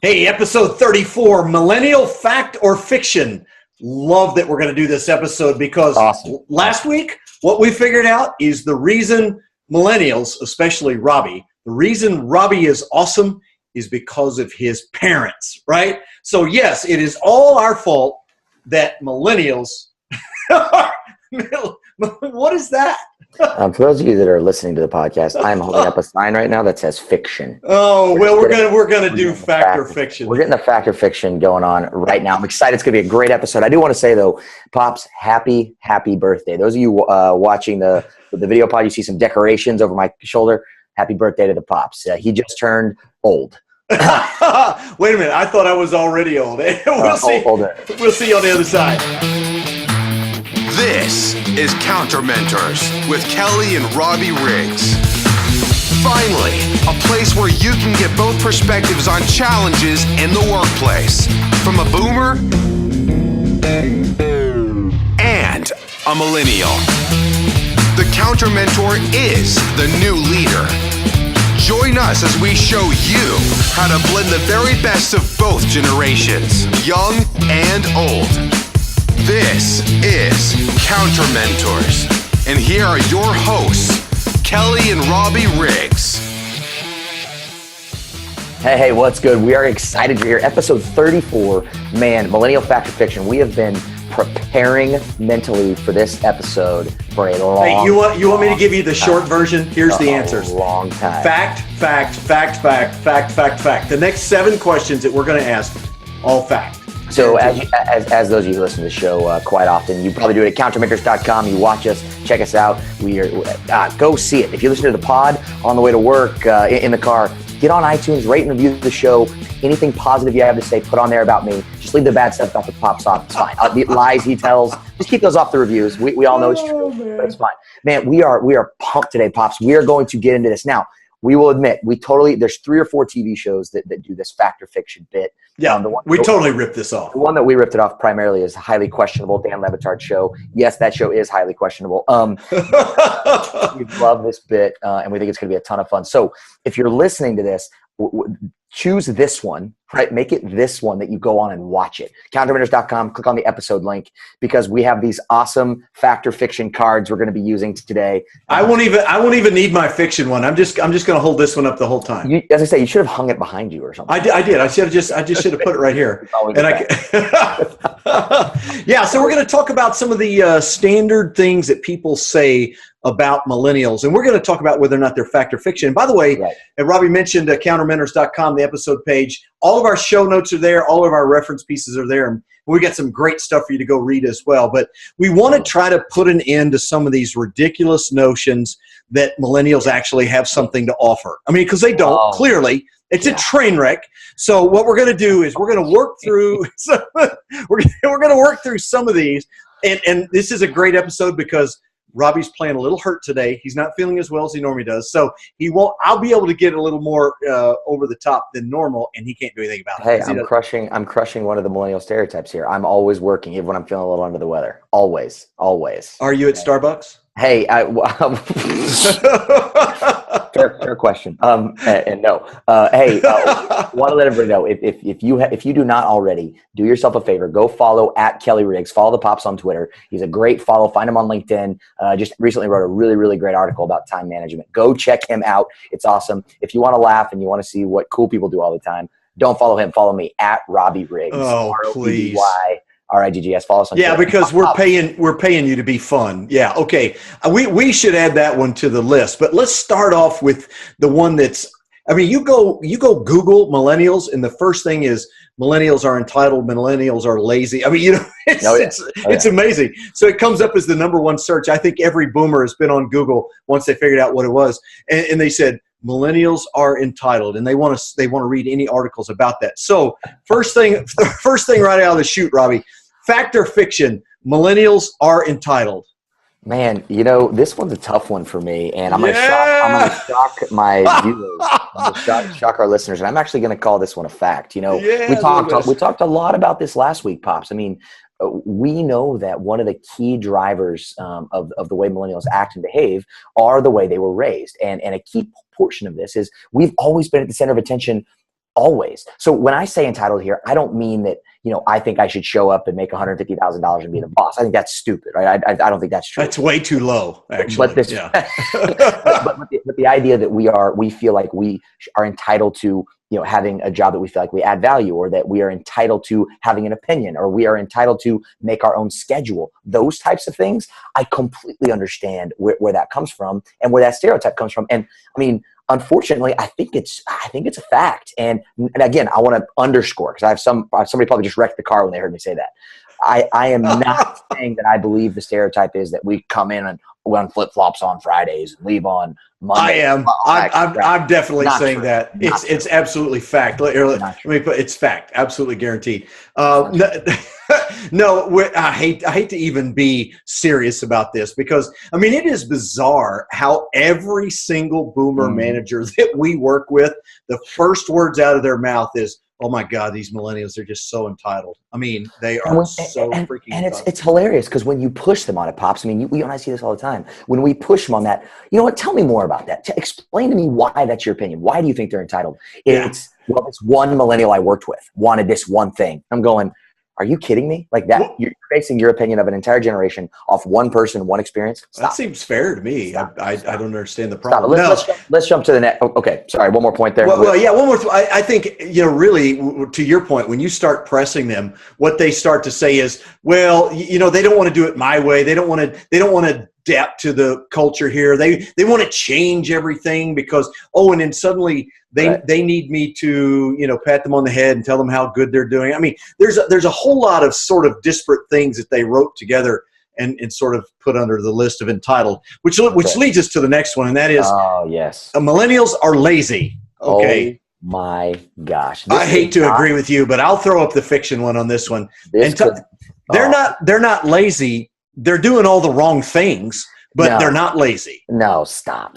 Hey, episode 34, Millennial Fact or Fiction. Love that we're going to do this episode because last week, what we figured out is the reason millennials, especially Robbie, the reason Robbie is awesome is because of his parents, right? So yes, it is all our fault that millennials what is that? For those of you that are listening to the podcast, I'm holding up a sign right now that says fiction. Oh, well, we're gonna do fact or fiction. We're getting the fact or fiction going on right now. I'm excited. It's gonna be a great episode. I do want to say though, Pops, happy birthday. Those of you watching the video pod, you see some decorations over my shoulder. Happy birthday to the Pops. He just turned old. Wait a minute. I thought I was already old. We'll see. We'll see you on the other side. This is Counter Mentors with Kelly and Robbie Riggs. Finally, a place where you can get both perspectives on challenges in the workplace from a boomer and a millennial. The Counter Mentor is the new leader. Join us as we show you how to blend the very best of both generations, young and old. This is Counter Mentors, and here are your hosts, Kelly and Robbie Riggs. Hey, what's good? We are excited you're here. Episode 34, man, Millennial Fact or Fiction. We have been preparing mentally for this episode for a long time. Hey, you want me to give you the short version? Here's the answers. A long time. Fact. The next 7 questions that we're going to ask, all fact. So as those of you who listen to the show quite often, you probably do it at countermentors.com. You watch us, check us out. Go see it. If you listen to the pod on the way to work, in the car, get on iTunes, rate and review the show. Anything positive you have to say, put on there about me. Just leave the bad stuff off the Pops off. It's fine. The lies he tells, just keep those off the reviews. We all know it's true, but it's fine. Man, we are pumped today, Pops. We are going to get into this. Now, we will admit, there's 3 or 4 TV shows that do this fact or fiction bit. Yeah, we totally ripped this off. The one that we ripped it off primarily is Highly Questionable, Dan Le Batard's show. Yes, that show is highly questionable. We love this bit, and we think it's going to be a ton of fun. So if you're listening to this, choose this one, right? Make it this one that you go on and watch it. Countermentors.com, click on the episode link because we have these awesome fact or fiction cards we're going to be using today. I won't even need my fiction one. I'm just going to hold this one up the whole time. As I say, you should have hung it behind you or something. I did. I should have put it right here. Yeah. So we're going to talk about some of the standard things that people say about millennials, and we're going to talk about whether or not they're fact or fiction. And by the way, and Robbie mentioned countermentors.com, the episode page. All of our show notes are there. All of our reference pieces are there. And we got some great stuff for you to go read as well. But we want to try to put an end to some of these ridiculous notions that millennials actually have something to offer. I mean, because they don't, clearly. It's a train wreck. So what we're going to do is we're going to work through we're going to work through some of these. And this is a great episode because Robbie's playing a little hurt today. He's not feeling as well as he normally does. So I'll be able to get a little more over the top than normal, and he can't do anything about it. Hey, I'm crushing one of the millennial stereotypes here. I'm always working, even when I'm feeling a little under the weather. Always. Are you at Starbucks? Hey, fair question. And no. Hey, want to let everybody know if you do not already, do yourself a favor. Go follow at Kelly Riggs. Follow the Pops on Twitter. He's a great follow. Find him on LinkedIn. Just recently wrote a really, really great article about time management. Go check him out. It's awesome. If you want to laugh and you want to see what cool people do all the time, don't follow him. Follow me at Robbie Riggs. Oh, please. RIGGS. Follow us on Twitter. Because we're paying you to be fun. Yeah, okay. We should add that one to the list. But let's start off with the one that's. I mean, you go Google millennials, and the first thing is millennials are entitled, millennials are lazy. I mean, it's amazing. So it comes up as the number 1 search. I think every boomer has been on Google once they figured out what it was, and they said millennials are entitled, and they want to read any articles about that. So first thing right out of the chute, Robbie, fact or fiction, millennials are entitled. Man, this one's a tough one for me, and I'm going to shock my viewers. I'm going to shock our listeners, and I'm actually going to call this one a fact. We talked a lot about this last week, Pops. I mean, we know that one of the key drivers of the way millennials act and behave are the way they were raised. And a key portion of this is we've always been at the center of attention Always. So when I say entitled here, I don't mean that, I think I should show up and make $150,000 and be the boss. I think that's stupid, right? I don't think that's true. That's way too low, actually. But the idea that we feel like we are entitled to, having a job that we feel like we add value, or that we are entitled to having an opinion, or we are entitled to make our own schedule. Those types of things, I completely understand where that comes from and where that stereotype comes from. And I mean, unfortunately, I think it's a fact. And again, I want to underscore, because I have somebody probably just wrecked the car when they heard me say that. I am not saying that I believe the stereotype is that we come in and on flip-flops on Fridays and leave on Monday. I am. I'm definitely not saying true. That. It's absolutely fact. Let me put it's fact. Absolutely guaranteed. No, I hate to even be serious about this, because I mean, it is bizarre how every single boomer manager that we work with, the first words out of their mouth is, "Oh my God, these millennials are just so entitled." I mean, they are freaking and it's hilarious, because when you push them on it, Pops, I mean, we and I see this all the time. When we push them on that, you know what? Tell me more about that. Explain to me why that's your opinion. Why do you think they're entitled? It's one millennial I worked with wanted this one thing. I'm going, are you kidding me? Like that, you're basing your opinion of an entire generation off one person, one experience? Stop. That seems fair to me. Stop. I don't understand the problem. Let's jump to the next. Okay, sorry, one more point there. Well, yeah, one more. I think, really, to your point, when you start pressing them, what they start to say is, well, they don't want to do it my way. They don't want to adapt to the culture here. They want to change everything because, and then suddenly they need me to, pat them on the head and tell them how good they're doing. I mean, there's a whole lot of sort of disparate things that they wrote together and sort of put under the list of entitled, which leads us to the next one, and that is, millennials are lazy. Okay. Oh my gosh. I hate to agree with you, but I'll throw up the fiction one on this one. They're not lazy. They're doing all the wrong things, but they're not lazy. No, stop.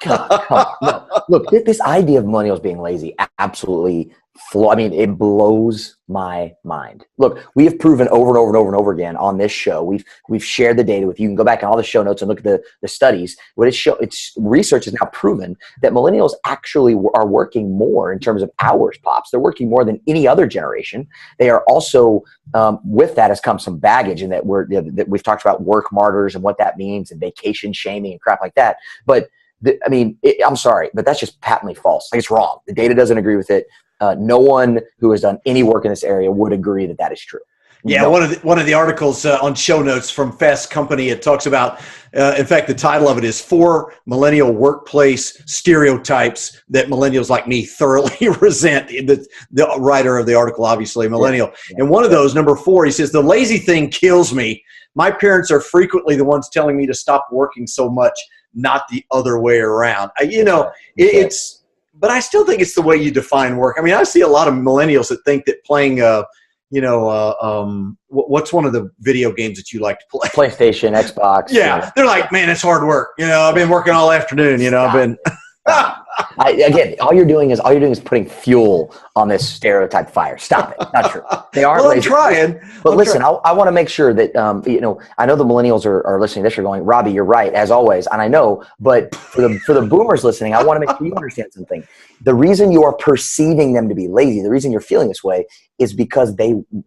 Come on. No. Look, this idea of millennials being lazy, absolutely I mean, it blows my mind. Look, we have proven over and over and over and over again on this show. We've shared the data with you. You can go back in all the show notes and look at the studies. Research has now proven that millennials actually are working more in terms of hours, Pops. They're working more than any other generation. They are also, with that has come some baggage, and that we've talked about work martyrs and what that means, and vacation shaming and crap like that. But I'm sorry, but that's just patently false. Like, it's wrong. The data doesn't agree with it. No one who has done any work in this area would agree that that is true. Yeah, one of the articles on show notes from Fast Company, it talks about, in fact, the title of it is 4 Millennial Workplace Stereotypes That Millennials Like Me Thoroughly Resent. The writer of the article, obviously, millennial. And one of those, number 4, he says, "The lazy thing kills me. My parents are frequently the ones telling me to stop working so much, not the other way around." But I still think it's the way you define work. I mean, I see a lot of millennials that think that playing, what's one of the video games that you like to play? PlayStation, Xbox. Yeah, they're like, man, it's hard work. I've been working all afternoon. I've been. Again, all you're doing is putting fuel on this stereotype fire. Stop it. Not true. They aren't lazy. I'm trying. But listen, I want to make sure that, I know the millennials are listening to this. You're going, Robbie, you're right, as always. And I know, but for the boomers listening, I want to make sure you understand something. The reason you are perceiving them to be lazy, the reason you're feeling this way, is because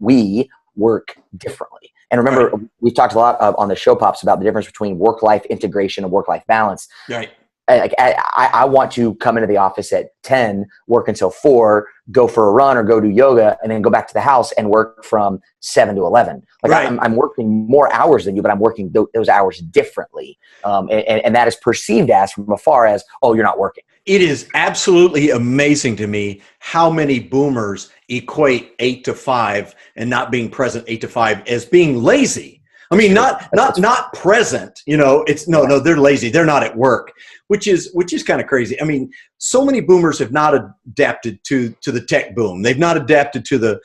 we work differently. And remember, we've talked a lot on the show, Pops, about the difference between work-life integration and work-life balance. Right. I want to come into the office at 10, work until 4, go for a run or go do yoga, and then go back to the house and work from 7 to 11. I'm working more hours than you, but I'm working those hours differently. And that is perceived as from afar as, oh, you're not working. It is absolutely amazing to me how many boomers equate 8 to 5 and not being present 8 to 5 as being lazy. I mean, not present, it's no, they're lazy. They're not at work, which is kind of crazy. I mean, so many boomers have not adapted to the tech boom. They've not adapted to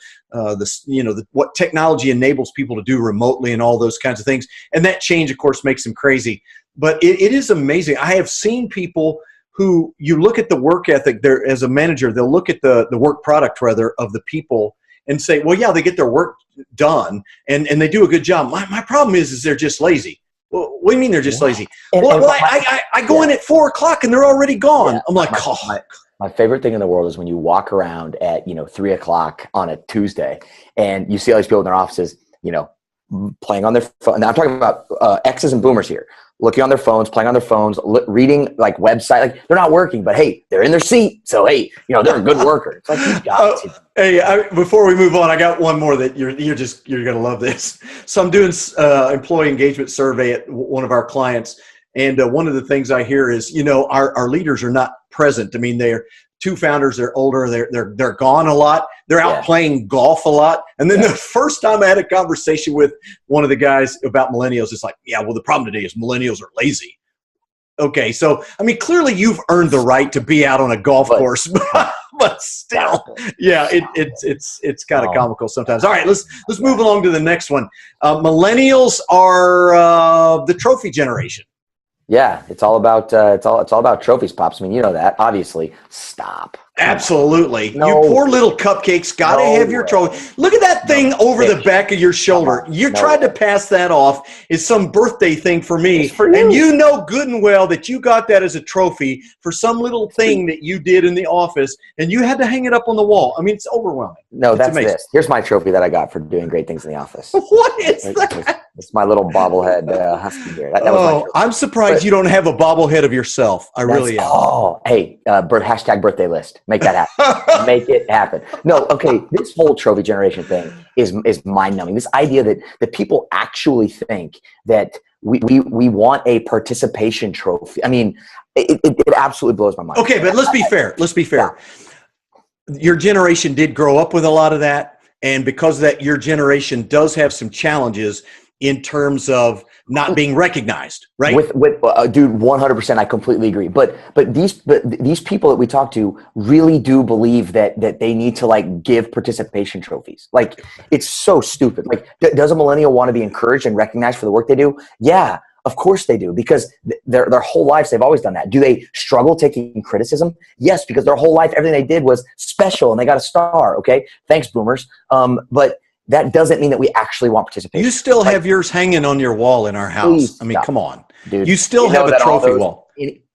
what technology enables people to do remotely and all those kinds of things. And that change, of course, makes them crazy. But it is amazing. I have seen people who, you look at the work ethic there as a manager, they'll look at the work product rather of the people and say, well, yeah, they get their work done and they do a good job. My problem is they're just lazy. Well, what do you mean they're just lazy? I go in at 4 o'clock and they're already gone. I'm like, My favorite thing in the world is when you walk around at 3:00 on a Tuesday, and you see all these people in their offices, playing on their phone. Now I'm talking about X's and boomers here, looking on their phones, playing on their phones, reading like website. Like they're not working, but hey, they're in their seat, so hey, they're a good worker. It's like these guys. Hey, before we move on, I got one more that you're gonna love this. So I'm doing employee engagement survey at one of our clients, and one of the things I hear is our leaders are not present. I mean, they're two founders. They're older. They're gone a lot. They're out playing golf a lot. And then the first time I had a conversation with one of the guys about millennials, it's like, well, the problem today is millennials are lazy. Okay, so I mean, clearly you've earned the right to be out on a golf course, but still, it's kind of comical sometimes. All right, let's move along to the next one. Millennials are the trophy generation. Yeah, it's all about trophies, Pops. I mean, you know that. Obviously, stop. Absolutely. No. You poor little cupcakes got to have your trophy. Look at that thing over the back of your shoulder. You tried to pass that off as some birthday thing for me. For you. And you know good and well that you got that as a trophy for some little thing that you did in the office, and you had to hang it up on the wall. I mean, it's overwhelming. No, that's amazing. This. Here's my trophy that I got for doing great things in the office. What is that? It's my little bobblehead husky bear. That was my I'm surprised you don't have a bobblehead of yourself. I really am. Oh, hey, hashtag birthday list. Make that happen. Make it happen. No, okay. This whole trophy generation thing is mind-numbing. This idea that people actually think that we want a participation trophy. I mean, it absolutely blows my mind. Okay, but let's be fair. Yeah. Your generation did grow up with a lot of that, and because of that, your generation does have some challenges in terms of not being recognized, right? Dude, 100%, I completely agree. But these people that we talk to really do believe that they need to like give participation trophies. Like it's so stupid. Like, does a millennial want to be encouraged and recognized for the work they do? Yeah, of course they do, because their whole lives they've always done that. Do they struggle taking criticism? Yes, because their whole life everything they did was special and they got a star. Okay, thanks, boomers. But that doesn't mean that we actually want participation. You still have yours hanging on your wall in our house. I mean, come on. Dude, you still have a trophy wall.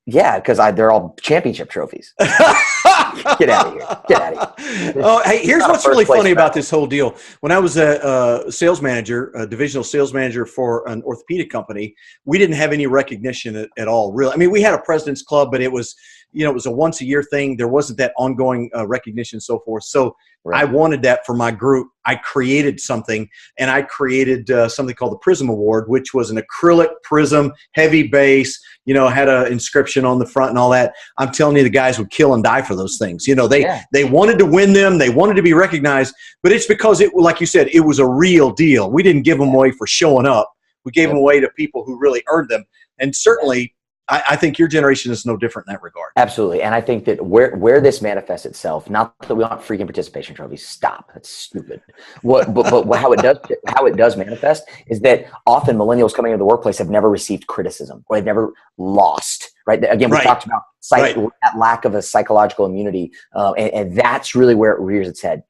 Yeah, because they're all championship trophies. Get out of here. Get out of here. Oh, hey, here's what's really funny about this whole deal. When I was a sales manager, a divisional sales manager for an orthopedic company, we didn't have any recognition at all, really. I mean, we had a president's club, but it was a once a year thing. There wasn't that ongoing recognition and so forth. So I wanted that for my group. I created something, and I created something called the Prism Award, which was an acrylic prism, heavy base, had an inscription on the front and all that. I'm telling you, the guys would kill and die for those things. They wanted to win them. They wanted to be recognized, but it's because like you said, it was a real deal. We didn't give them away for showing up. We gave them away to people who really earned them. And certainly, I think your generation is no different in that regard. Absolutely. And I think that where this manifests itself, not that we want freaking participation trophies. Stop. That's stupid. But how it does manifest is that often millennials coming into the workplace have never received criticism, or they've never lost. Right. Again, we talked about that lack of a psychological immunity, and that's really where it rears its head.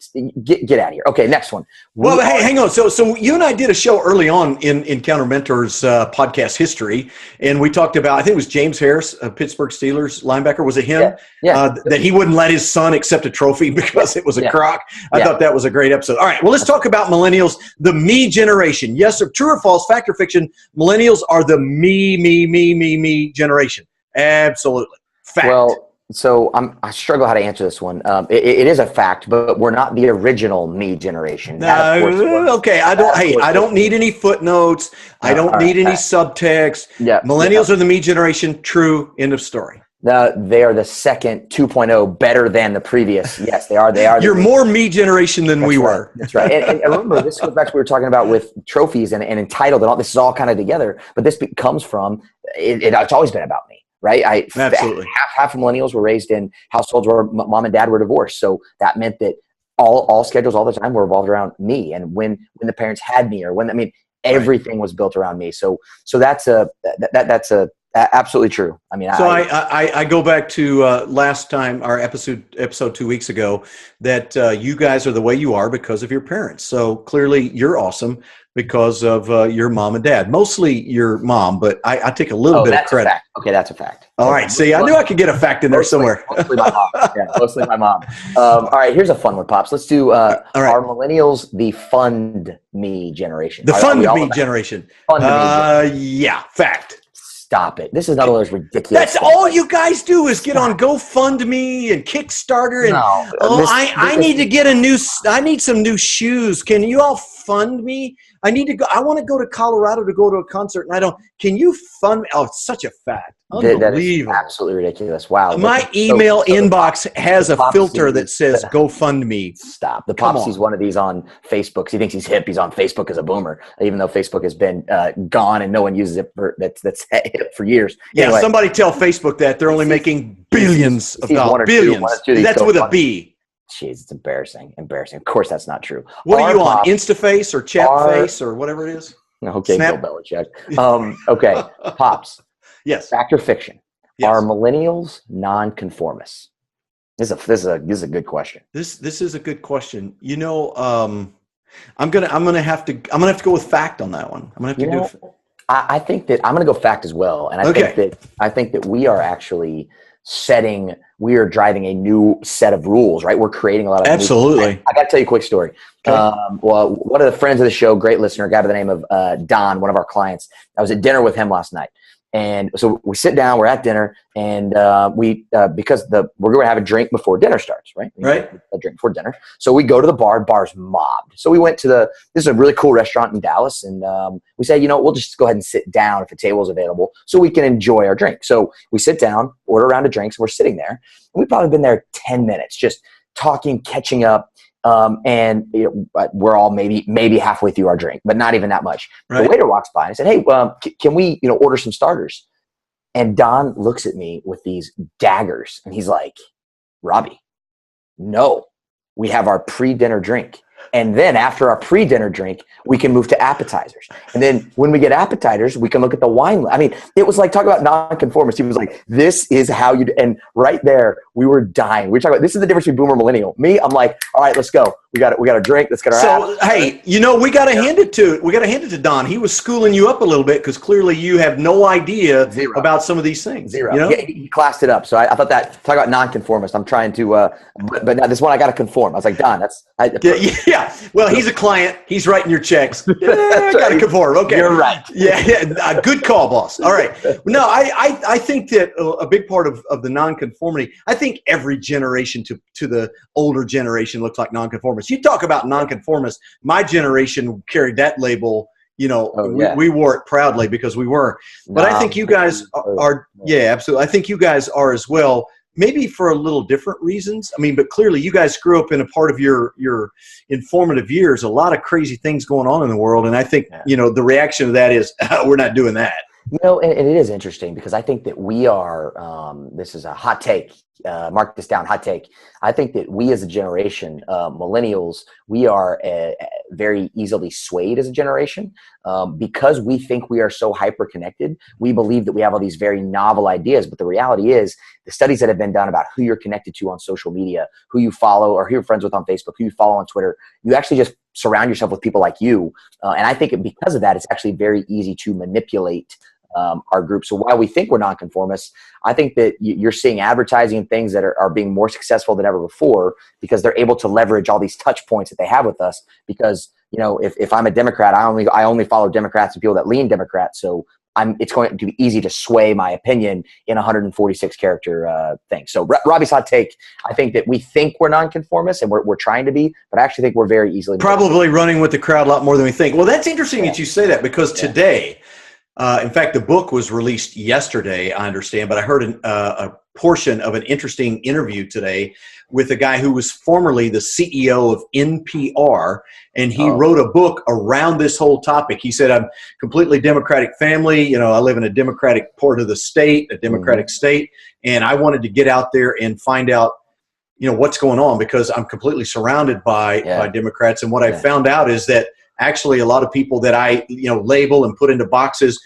Get out of here. Okay, next one. Well, hey, hang on. So you and I did a show early on in Counter Mentors podcast history, and we talked about, I think it was James Harris, Pittsburgh Steelers linebacker. Was it him? Yeah. That he wouldn't let his son accept a trophy because it was a crock. I thought that was a great episode. All right, well, let's talk about millennials, the me generation. Yes, or true or false, fact or fiction, millennials are the me generation. Absolutely. Fact. Well, so I struggle how to answer this one. It is a fact, but we're not the original me generation. Okay. I don't need any footnotes. I don't need any subtext. Yeah. Millennials are the me generation. True. End of story. They are the second 2.0, better than the previous. Yes, they are. You're more me generation than we were. That's right. And remember, this goes back to what we were talking about with trophies and entitled, and all this is all kind of together. But this comes from it's always been about me. Right. Absolutely. Half of millennials were raised in households where mom and dad were divorced. So that meant that all schedules all the time were revolved around me. And when the parents had me, or everything was built around me. So that's a Absolutely true. I mean, so I go back to last time, our episode 2 weeks ago, that you guys are the way you are because of your parents. So clearly you're awesome because of your mom and dad. Mostly your mom, but I take a little bit of credit. A fact. Okay, that's a fact. All right. See, I knew I could get a fact in there somewhere. Mostly my mom. Yeah, mostly my mom. All right, here's a fun one, Pops. Let's do are millennials the fund me generation? The fund me generation. Fund me generation. Yeah, fact. Stop it. This is not one of those ridiculous. That's all you guys do is get on GoFundMe and Kickstarter and I need to get I need some new shoes. Can you all fund me? I want to go to Colorado to go to a concert and can you fund me? Oh, it's such a fact. That is absolutely ridiculous. Wow. My email inbox has a filter that says GoFundMe. Stop. The Pop sees one of these on Facebook. He thinks he's hip. He's on Facebook as a boomer, even though Facebook has been gone and no one uses it that's hip for years. Yeah, anyway, somebody tell Facebook that. They're only making billions of dollars. Billions. That's with a B. Jeez, it's embarrassing. Of course, that's not true. What are you on? InstaFace or ChatFace or whatever it is? Okay, Bill Belichick. Okay, Pops. Yes. Fact or fiction? Yes. Are millennials nonconformists? This is a good question. This is a good question. You know, I'm gonna have to go with fact on that one. I'm gonna have to I think that I'm gonna go fact as well, and I think that we are actually we are driving a new set of rules, right? We're creating a lot of absolutely. I got to tell you a quick story. Okay. Well, one of the friends of the show, great listener, a guy by the name of Don, one of our clients. I was at dinner with him last night. And so we sit down, we're at dinner, and because we're going to have a drink before dinner starts, right? Right. A drink before dinner. So we go to the bar's mobbed. So we went to this is a really cool restaurant in Dallas, and we said, we'll just go ahead and sit down if a table is available so we can enjoy our drink. So we sit down, order a round of drinks, and we're sitting there. And we've probably been there 10 minutes, just talking, catching up. And we're all maybe halfway through our drink, but not even that much. Right. The waiter walks by and I said, "Hey, can we order some starters?" And Don looks at me with these daggers and he's like, "Robbie, no, we have our pre-dinner drink. And then after our pre-dinner drink, we can move to appetizers. And then when we get appetizers, we can look at the wine. I mean, it was like, talk about nonconformist. He was like, this is how you do. And right there, we were dying. We were talking about, this is the difference between boomer millennial. Me, I'm like, all right, let's go. We got a drink. Let's get our So, hey, we got to hand it to Don. He was schooling you up a little bit because clearly you have no idea about some of these things. Yeah, he classed it up. So I thought that, talk about nonconformist. I'm trying to, but now this one I got to conform. I was like, Don, yeah. Well, he's a client. He's writing your checks. Yeah, I got to conform. Okay. You're right. Yeah. Good call, boss. All right. No, I think that a big part of the nonconformity, I think every generation to the older generation looks like nonconformists. You talk about nonconformists. My generation carried that label. We wore it proudly because we were. But I think you guys are. Yeah, absolutely. I think you guys are as well. Maybe for a little different reasons. I mean, but clearly you guys grew up in a part of your informative years, a lot of crazy things going on in the world. And I think, the reaction to that is, we're not doing that. And it is interesting because I think that we are, this is a hot take, mark this down, hot take. I think that we as a generation, millennials, we are very easily swayed as a generation because we think we are so hyper connected. We believe that we have all these very novel ideas, but the reality is the studies that have been done about who you're connected to on social media, who you follow or who you're friends with on Facebook, who you follow on Twitter, you actually just surround yourself with people like you. And I think because of that, it's actually very easy to manipulate our group. So while we think we're nonconformists, I think that you're seeing advertising and things that are being more successful than ever before because they're able to leverage all these touch points that they have with us. Because if I'm a Democrat, I only follow Democrats and people that lean Democrat. So it's going to be easy to sway my opinion in a 146 character thing. So Robbie's hot take, I think that we think we're nonconformists and we're trying to be, but I actually think we're very easily probably running with the crowd a lot more than we think. Well, that's interesting that you say that because today. In fact, the book was released yesterday, I understand, but I heard a portion of an interesting interview today with a guy who was formerly the CEO of NPR, and he wrote a book around this whole topic. He said, I'm completely Democratic family. I live in a Democratic part of the state, a Democratic state, and I wanted to get out there and find out what's going on because I'm completely surrounded by Democrats. And what I found out is that actually a lot of people that I label and put into boxes,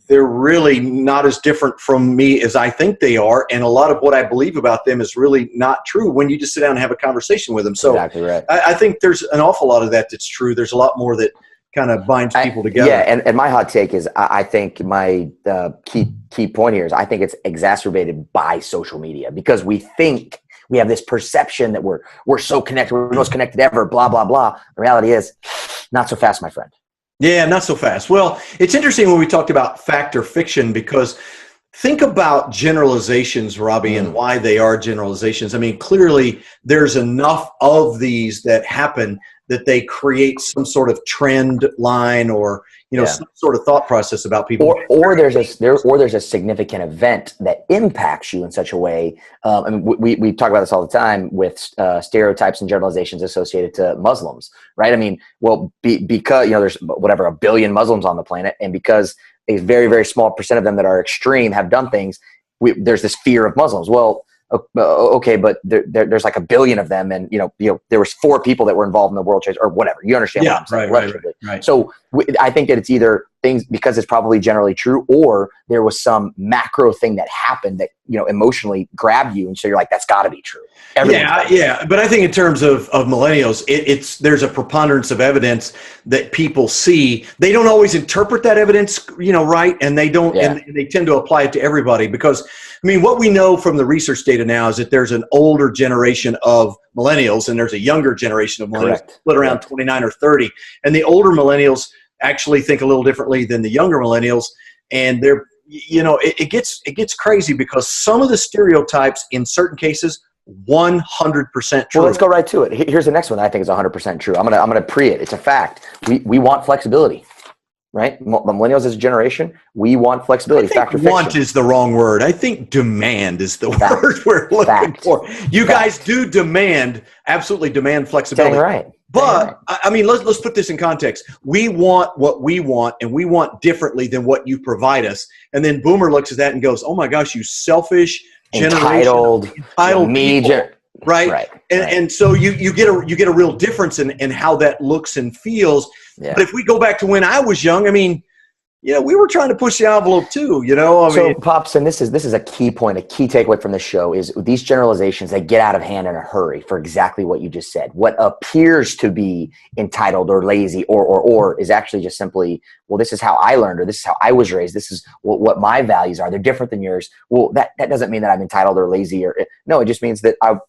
they're really not as different from me as I think they are. And a lot of what I believe about them is really not true when you just sit down and have a conversation with them. So exactly right. I think there's an awful lot of that's true. There's a lot more that kind of binds people together. Yeah, and my hot take is I think my key point here is I think it's exacerbated by social media, because we think we have this perception that we're so connected, we're the most connected ever, blah, blah, blah. The reality is not so fast, my friend. Yeah, not so fast. Well, it's interesting when we talked about fact or fiction, because think about generalizations, Robbie, and why they are generalizations. I mean, clearly there's enough of these that happen that they create some sort of trend line or, some sort of thought process about people. Or there's a significant event that impacts you in such a way. I mean, we talk about this all the time with stereotypes and generalizations associated to Muslims, right? I mean, well, because, there's whatever, 1 billion Muslims on the planet, and because a very, very small percent of them that are extreme have done things, there's this fear of Muslims. Well, okay, but there's like 1 billion of them, and there was 4 people that were involved in the World Trade or whatever. You understand? Yeah, what I'm saying? Right. So I think that it's either things because it's probably generally true, or there was some macro thing that happened that emotionally grabbed you, and so you're like, that's got to be true. Yeah. But I think in terms of millennials, there's a preponderance of evidence that people see. They don't always interpret that evidence, right, and they don't, and they tend to apply it to everybody. Because I mean, what we know from the research data now is that there's an older generation of millennials and there's a younger generation of millennials, split around 29 or 30, and the older millennials actually think a little differently than the younger millennials, and they're it gets crazy because some of the stereotypes in certain cases 100% true. Well, let's go right to it. Here's the next one that I think is 100% true. I'm gonna pre it. It's a fact. We want flexibility, right? Millennials as a generation, we want flexibility. I think want is the wrong word. I think demand is the word we're looking for. You guys do absolutely demand flexibility. Right. But I mean, let's put this in context. We want what we want, and we want differently than what you provide us. And then Boomer looks at that and goes, "Oh my gosh, you selfish, entitled people." Right. And so you get a real difference in how that looks and feels. Yeah. But if we go back to when I was young, I mean, we were trying to push the envelope too, So, Pops, and this is a key point, a key takeaway from the show is these generalizations, they get out of hand in a hurry for exactly what you just said. What appears to be entitled or lazy or is actually just simply, well, this is how I learned, or this is how I was raised. This is what my values are. They're different than yours. Well, that doesn't mean that I'm entitled or lazy, or no, it just means that I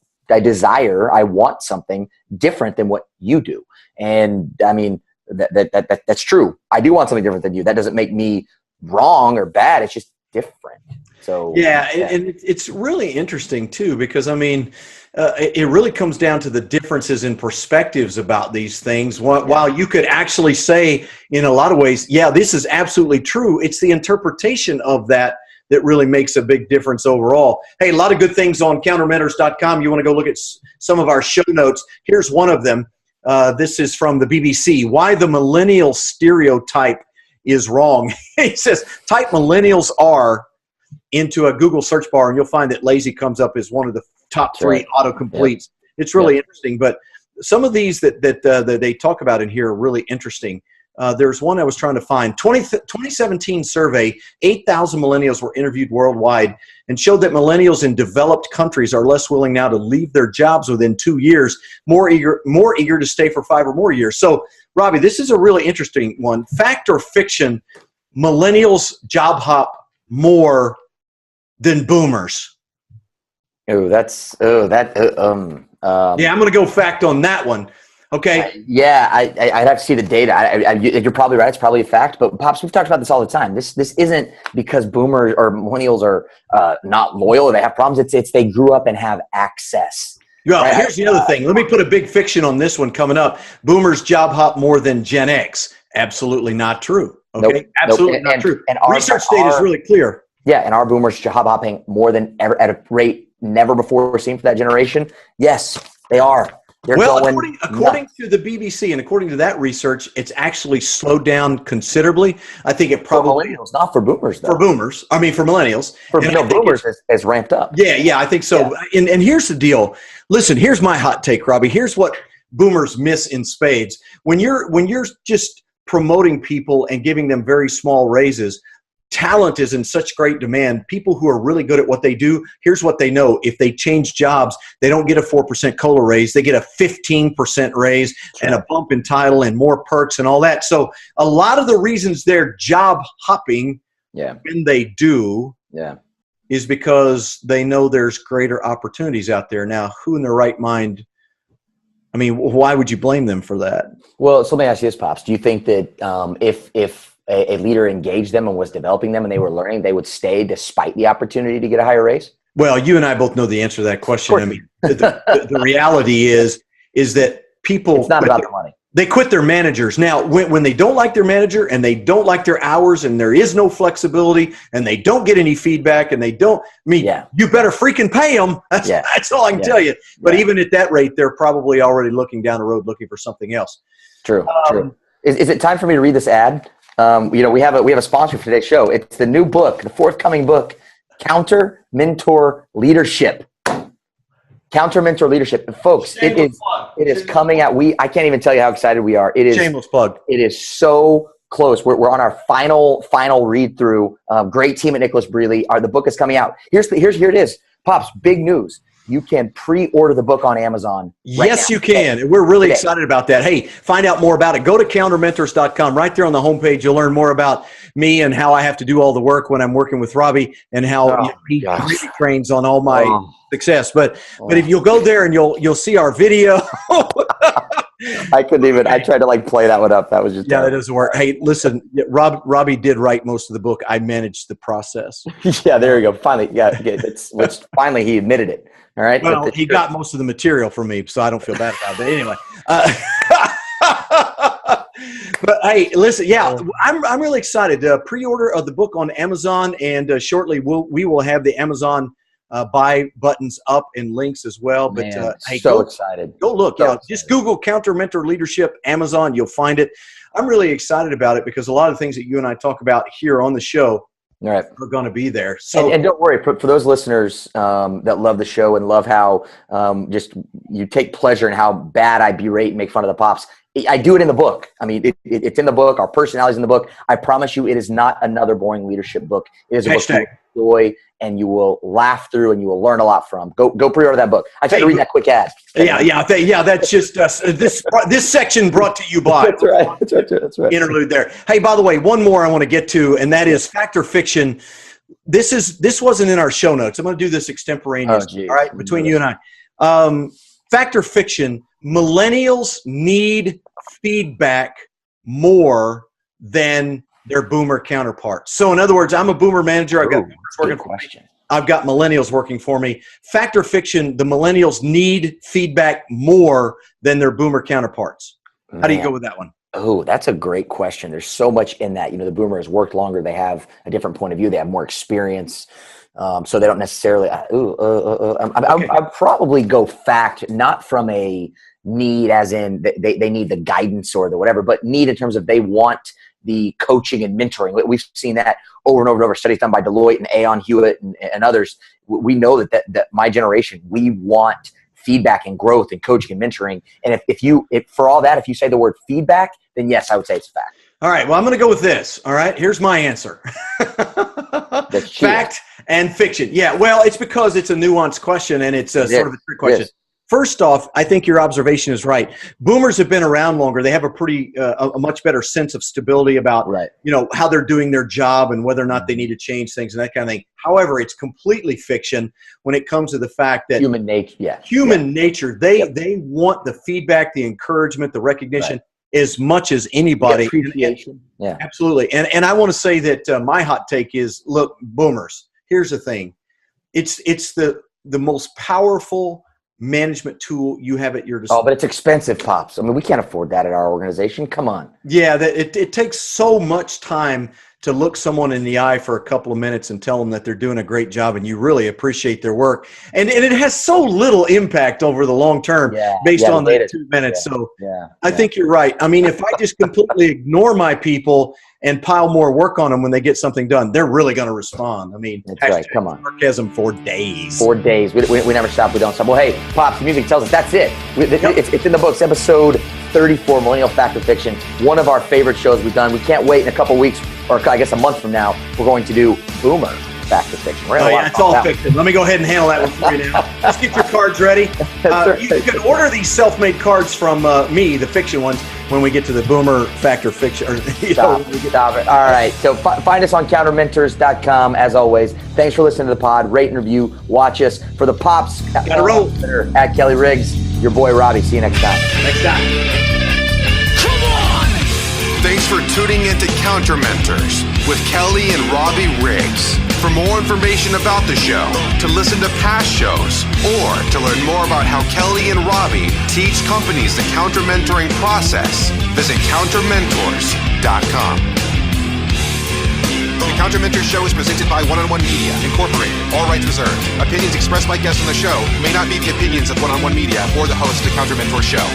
want something different than what you do. And I mean, that's true. I do want something different than you. That doesn't make me wrong or bad. It's just different. So and it's really interesting too, because I mean, it really comes down to the differences in perspectives about these things. While you could actually say in a lot of ways, yeah, this is absolutely true. It's the interpretation of that really makes a big difference overall. Hey, a lot of good things on countermentors.com. You want to go look at some of our show notes. Here's one of them. This is from the BBC. Why the millennial stereotype is wrong. He says, type millennials are into a Google search bar, and you'll find that lazy comes up as one of the top 3 autocompletes. It's really interesting. But some of these that they talk about in here are really interesting. There's one I was trying to find. 2017 survey, 8,000 millennials were interviewed worldwide and showed that millennials in developed countries are less willing now to leave their jobs within 2 years, more eager to stay for 5 or more years. So, Robbie, this is a really interesting one. Fact or fiction, millennials job hop more than boomers. I'm I'm going to go fact on that one. Okay. I'd have to see the data. You're probably right. It's probably a fact. But Pops, we've talked about this all the time. This isn't because boomers or millennials are not loyal or they have problems. It's they grew up and have access. Well, here's the other thing. Let me put a big fiction on this one coming up. Boomers job hop more than Gen X. Absolutely not true. Okay. Nope. Absolutely not true. And research data is really clear. Yeah, and our boomers job hopping more than ever at a rate never before seen for that generation. Yes, they are. According to the BBC and according to that research, it's actually slowed down considerably. I think it probably for millennials, not for boomers. Though. For boomers, I mean for millennials. Boomers has ramped up. Yeah, I think so. Yeah. And here's the deal. Listen, here's my hot take, Robbie. Here's what boomers miss in spades. When you're just promoting people and giving them very small raises, talent is in such great demand. People who are really good at what they do, here's what they know. If they change jobs, they don't get a 4% COLA raise. They get a 15% raise and a bump in title and more perks and all that. So a lot of the reasons they're job hopping when they do is because they know there's greater opportunities out there. Now, who in their right mind, I mean, why would you blame them for that? Well, so let me ask you this, Pops. Do you think that if a leader engaged them and was developing them and they were learning, they would stay despite the opportunity to get a higher raise? Well, you and I both know the answer to that question. I mean, the reality is that people— it's not about the money. They quit their managers. Now, when they don't like their manager and they don't like their hours and there is no flexibility and they don't get any feedback and they don't— I mean, you better freaking pay them. That's all I can tell you. But even at that rate, they're probably already looking down the road looking for something else. True. Is it time for me to read this ad? We have a sponsor for today's show. It's the new book, the forthcoming book, Counter Mentor Leadership. Counter Mentor Leadership. And folks, it is coming out. I can't even tell you how excited we are. It is shameless plug. It is so close. We're on our final read through. Great team at Nicholas Brealey. The book is coming out. Here it is. Pops, big news. You can pre-order the book on Amazon. Yes, you can. And we're really excited about that. Hey, find out more about it. Go to countermentors.com. Right there on the homepage, you'll learn more about me and how I have to do all the work when I'm working with Robbie and how he really trains on all my success. But if you'll go there and you'll see our video. I couldn't even. I tried to play that one up. That was just that doesn't work. Hey, listen, Robbie did write most of the book. I managed the process. There you go. Finally, finally he admitted it. All right. Well, he got most of the material from me, so I don't feel bad about it. Anyway. But hey, listen, I'm really excited. Pre-order of the book on Amazon, and shortly we will have the Amazon buy buttons up and links as well. But hey, so excited. Go look. Just Google Counter Mentor Leadership Amazon. You'll find it. I'm really excited about it because a lot of things that you and I talk about here on the show are going to be there. So and don't worry, for those listeners that love the show and love how just you take pleasure in how bad I berate and make fun of the Pops. I do it in the book. I mean, it's in the book. Our personality's in the book. I promise you, it is not another boring leadership book. It is a book you will enjoy and you will laugh through and you will learn a lot from. Go pre-order that book. I tried to read that quick ad. That's just this section brought to you by. That's right. Interlude there. Hey, by the way, one more I want to get to, and that is Fact or Fiction. This wasn't in our show notes. I'm going to do this extemporaneously. All right, between you and I. Fact or Fiction. Millennials need feedback more than their boomer counterparts. So in other words, I'm a boomer manager. I've got boomers working for me. I've got millennials working for me. Fact or fiction, the millennials need feedback more than their boomer counterparts. How do you go with that one? Oh, that's a great question. There's so much in that. The boomer has worked longer. They have a different point of view. They have more experience. So they don't necessarily, I'd probably go fact, not from a need as in they need the guidance or the whatever, but need in terms of they want the coaching and mentoring. We've seen that over and over and over. Studies done by Deloitte and Aon Hewitt and others. We know that my generation, we want feedback and growth and coaching and mentoring. And if for all that, if you say the word feedback, then yes, I would say it's a fact. All right. Well, I'm going to go with this. All right. Here's my answer. Fact and fiction. Yeah. Well, it's because it's a nuanced question and it's sort of a trick question. Yes. First off, I think your observation is right. Boomers have been around longer. They have a much better sense of stability about, how they're doing their job and whether or not they need to change things and that kind of thing. However, it's completely fiction when it comes to the fact that human nature, they want the feedback, the encouragement, the recognition as much as anybody. Appreciation. Yeah, absolutely. And I want to say that my hot take is, look, boomers, here's the thing. It's the most powerful management tool you have at your disposal. Oh, but it's expensive, Pops. I mean, we can't afford that at our organization. Come on. Yeah, it takes so much time to look someone in the eye for a couple of minutes and tell them that they're doing a great job and you really appreciate their work. And it has so little impact over the long term based on the 2 minutes. I think you're right. I mean, if I just completely ignore my people and pile more work on them when they get something done, they're really going to respond. I mean, that's right. Come on. Sarcasm for days. 4 days. We never stop. We don't stop. Well, hey, Pops, the music tells us that's it. It's in the books. Episode 34, Millennial Fact or Fiction. One of our favorite shows we've done. We can't wait in a couple weeks. or I guess a month from now, we're going to do Boomer Fact or Fiction. It's all fiction. Let me go ahead and handle that one for you now. Let's get your cards ready. You can order these self-made cards from me, the fiction ones, when we get to the Boomer Fact or Fiction. Stop it. All right. So find us on countermentors.com as always. Thanks for listening to the pod. Rate and review. Watch us. For the Pops, gotta roll. At Kelly Riggs, your boy Robbie. See you next time. Come on! Thanks for tuning into Counter Mentors with Kelly and Robbie Riggs. For more information about the show, to listen to past shows, or to learn more about how Kelly and Robbie teach companies the counter-mentoring process, visit countermentors.com. The Counter Mentors Show is presented by One-on-One Media, Incorporated. All rights reserved. Opinions expressed by guests on the show may not be the opinions of One-on-One Media or the host of the Counter Mentors Show.